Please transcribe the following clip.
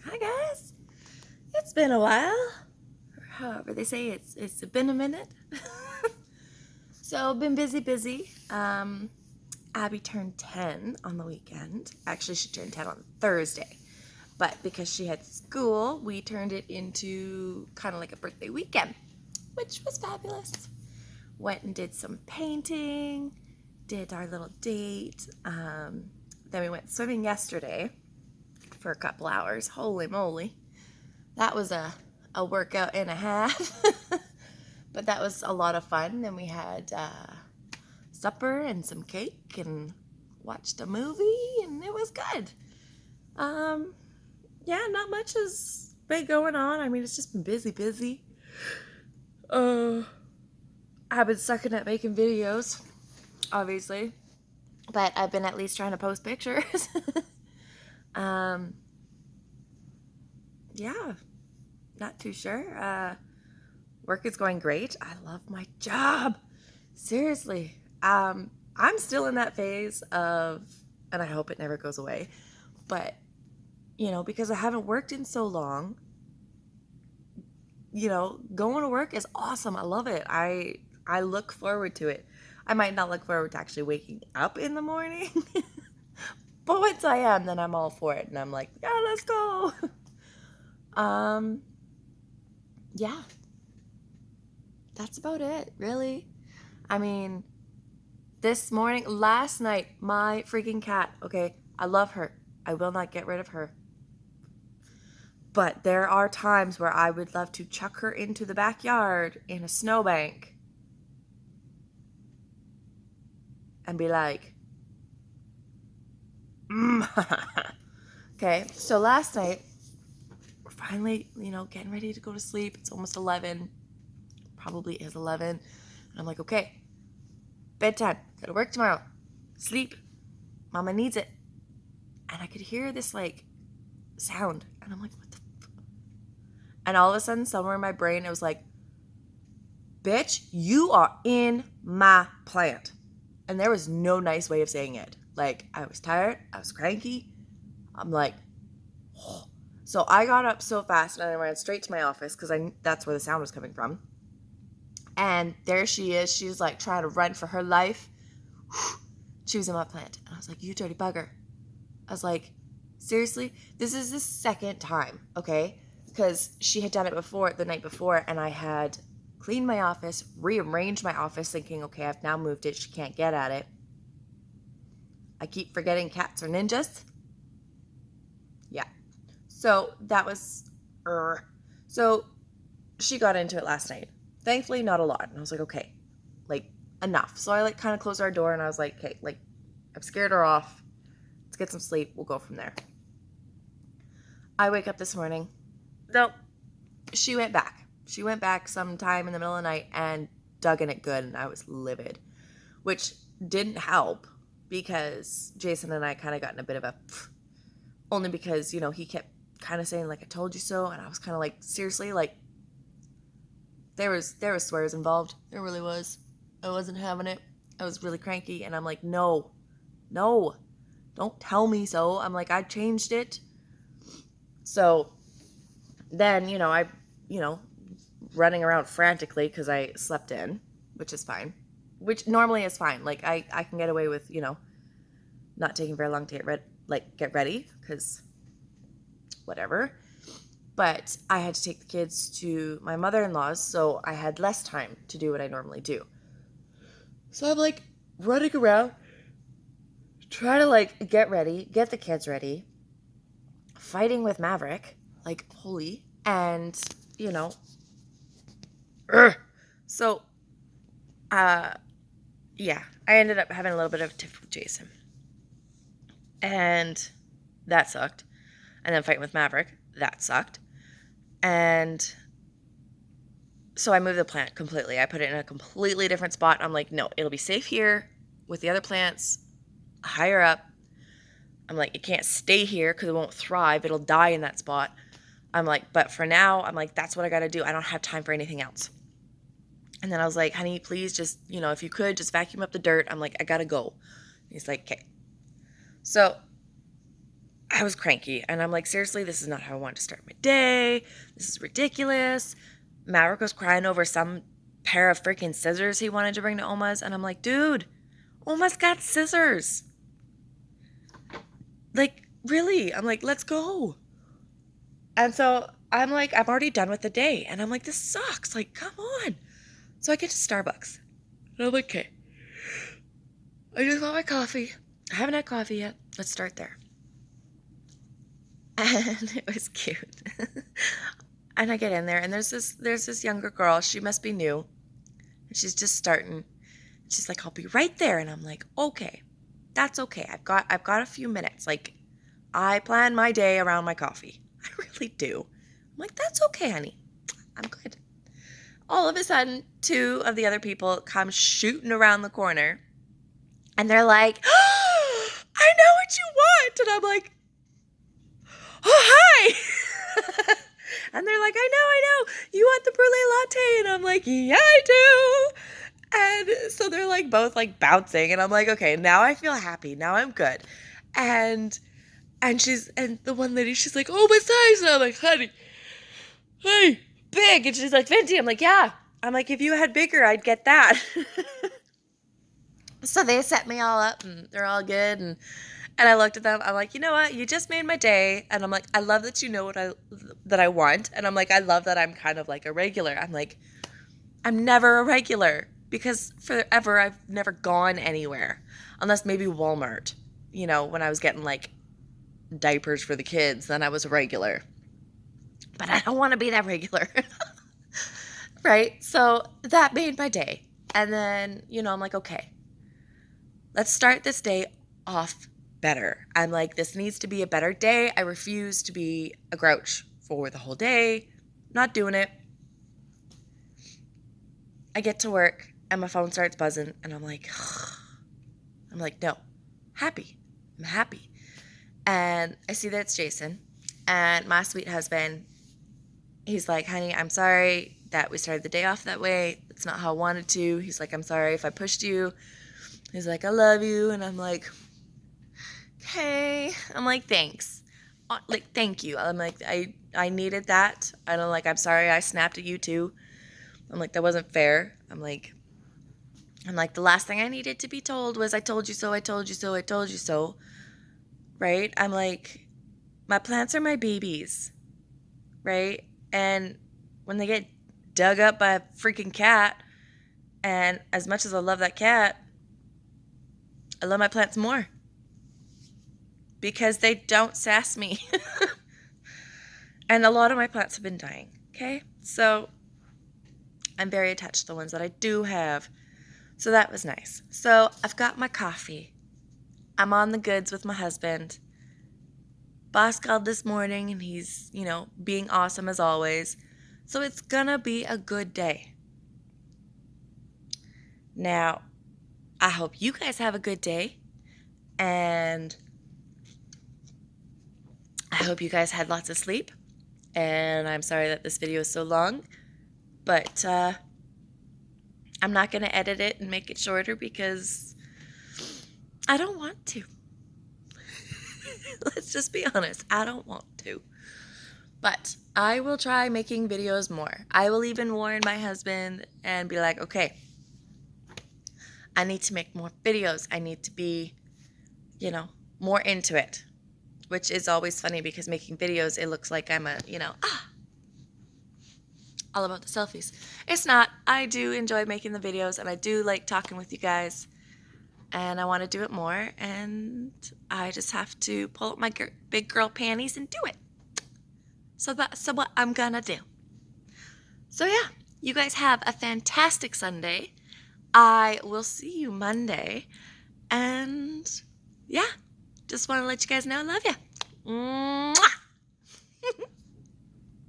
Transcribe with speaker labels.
Speaker 1: Hi guys, it's been a while, or however they say it's been a minute. So been busy. Abby turned 10 on the weekend. Actually, she turned 10 on Thursday, but because she had school, we turned it into kind of like a birthday weekend, which was fabulous. Went and did some painting, did our little date. Then we went swimming yesterday for a couple hours. Holy moly. That was a workout and a half. But that was a lot of fun. Then we had supper and some cake and watched a movie, and it was good. Yeah, not much has been going on. I mean, it's just been busy. I've been sucking at making videos, obviously, but I've been at least trying to post pictures. um, yeah, not too sure. Work is going great. I love my job. Seriously. I'm still in that phase of, and I hope it never goes away, but, because I haven't worked in so long, going to work is awesome. I love it. I look forward to it. I might not look forward to actually waking up in the morning, but once I am, then I'm all for it. And I'm like, yeah, let's go. Yeah, that's about it, really. I mean, last night, my freaking cat, okay, I love her. I will not get rid of her. But there are times where I would love to chuck her into the backyard in a snowbank and be like, Okay, so last night, we're finally, getting ready to go to sleep. It's almost 11. Probably is 11. And I'm like, okay, bedtime. Gotta work tomorrow. Sleep. Mama needs it. And I could hear this, sound. And I'm like, what the f-? And all of a sudden, somewhere in my brain, it was like, bitch, you are in my plant. And there was no nice way of saying it. Like, I was tired. I was cranky. I'm like, oh. So I got up so fast and I ran straight to my office because that's where the sound was coming from. And there she is. She's like trying to run for her life. She was in my plant. And I was like, you dirty bugger. I was like, seriously? This is the second time, okay? Because she had done it before, the night before, and I had cleaned my office, rearranged my office, thinking, okay, I've now moved it. She can't get at it. I keep forgetting cats are ninjas. Yeah. So that was, so she got into it last night. Thankfully, not a lot. And I was like, okay, enough. So I kind of closed our door and I was like, okay, I've scared her off. Let's get some sleep. We'll go from there. I wake up this morning. Nope. She went back. She went back sometime in the middle of the night and dug in it good, and I was livid, which didn't help because Jason and I kind of got in a bit of a, only because, he kept kind of saying, I told you so, and I was kind of like, seriously, there was swears involved. There really was. I wasn't having it. I was really cranky, and I'm like, no, don't tell me so. I'm like, I changed it. So then, I, running around frantically because I slept in, which is fine. Which normally is fine. I can get away with, not taking very long to get ready because whatever. But I had to take the kids to my mother-in-law's, so I had less time to do what I normally do. So I'm running around, trying to get ready, get the kids ready, fighting with Maverick, holy, and so yeah, I ended up having a little bit of a tiff with Jason, and that sucked. And then fighting with Maverick, that sucked. And so I moved the plant completely. I put it in a completely different spot. I'm like, no, it'll be safe here with the other plants higher up. I'm like, it can't stay here because it won't thrive. It'll die in that spot. I'm like, but for now, I'm like, that's what I got to do. I don't have time for anything else. And then I was like, honey, please just, if you could, just vacuum up the dirt. I'm like, I got to go. And he's like, okay. So I was cranky. And I'm like, seriously, this is not how I want to start my day. This is ridiculous. Maverick was crying over some pair of freaking scissors he wanted to bring to Oma's. And I'm like, dude, Oma's got scissors. Like, really? I'm like, let's go. And so I'm like, I'm already done with the day. And I'm like, this sucks. Like, come on. So I get to Starbucks. And I'm like, okay. I just got my coffee. I haven't had coffee yet. Let's start there. And it was cute. And I get in there, and there's this younger girl. She must be new. And she's just starting. She's like, I'll be right there. And I'm like, okay. That's okay. I've got a few minutes. Like, I plan my day around my coffee. I really do. I'm like, that's okay, honey. I'm good. All of a sudden, two of the other people come shooting around the corner. And they're like, oh, I know what you want. And I'm like, oh, hi. And they're like, I know. You want the brulee latte? And I'm like, yeah, I do. And so they're like both like bouncing. And I'm like, okay, now I feel happy. Now I'm good. And the one lady, she's like, oh, my size. And I'm like, honey, hey, big. And she's like, Venti. I'm like, yeah. I'm like, if you had bigger, I'd get that. So they set me all up and they're all good. And I looked at them. I'm like, you know what? You just made my day. And I'm like, I love that you know that I want. And I'm like, I love that I'm kind of like a regular. I'm like, I'm never a regular because forever I've never gone anywhere unless maybe Walmart, you know, when I was getting like diapers for the kids, then I was a regular. But I don't want to be that regular. Right? So that made my day. And then, you know, I'm like, okay, let's start this day off better. I'm like, this needs to be a better day. I refuse to be a grouch for the whole day. Not doing it. I get to work and my phone starts buzzing and I'm like, no, happy. I'm happy. And I see that it's Jason and my sweet husband. He's like, honey, I'm sorry that we started the day off that way. It's not how I wanted to. He's like, I'm sorry if I pushed you. He's like, I love you. And I'm like, okay. I'm like, thanks. Like, thank you. I'm like, I needed that. And I'm like, I'm sorry I snapped at you too. I'm like, that wasn't fair. I'm like, the last thing I needed to be told was, I told you so, I told you so, I told you so. Right? I'm like, my plants are my babies. Right? And when they get dug up by a freaking cat, and as much as I love that cat, I love my plants more. Because they don't sass me. And a lot of my plants have been dying. Okay? So I'm very attached to the ones that I do have. So that was nice. So I've got my coffee. I'm on the goods with my husband. Boss called this morning and he's, you know, being awesome as always. So it's gonna be a good day. Now, I hope you guys have a good day. And I hope you guys had lots of sleep. And I'm sorry that this video is so long. But I'm not going to edit it and make it shorter because I don't want to. Let's just be honest. I don't want to. But I will try making videos more. I will even warn my husband and be like, okay, I need to make more videos. I need to be, you know, more into it. Which is always funny because making videos, it looks like I'm a, you know, all about the selfies. It's not. I do enjoy making the videos and I do like talking with you guys. And I want to do it more. And I just have to pull up my big girl panties and do it. So that's what I'm gonna do. So yeah, you guys have a fantastic Sunday. I will see you Monday. And yeah, just want to let you guys know I love you. Mwah!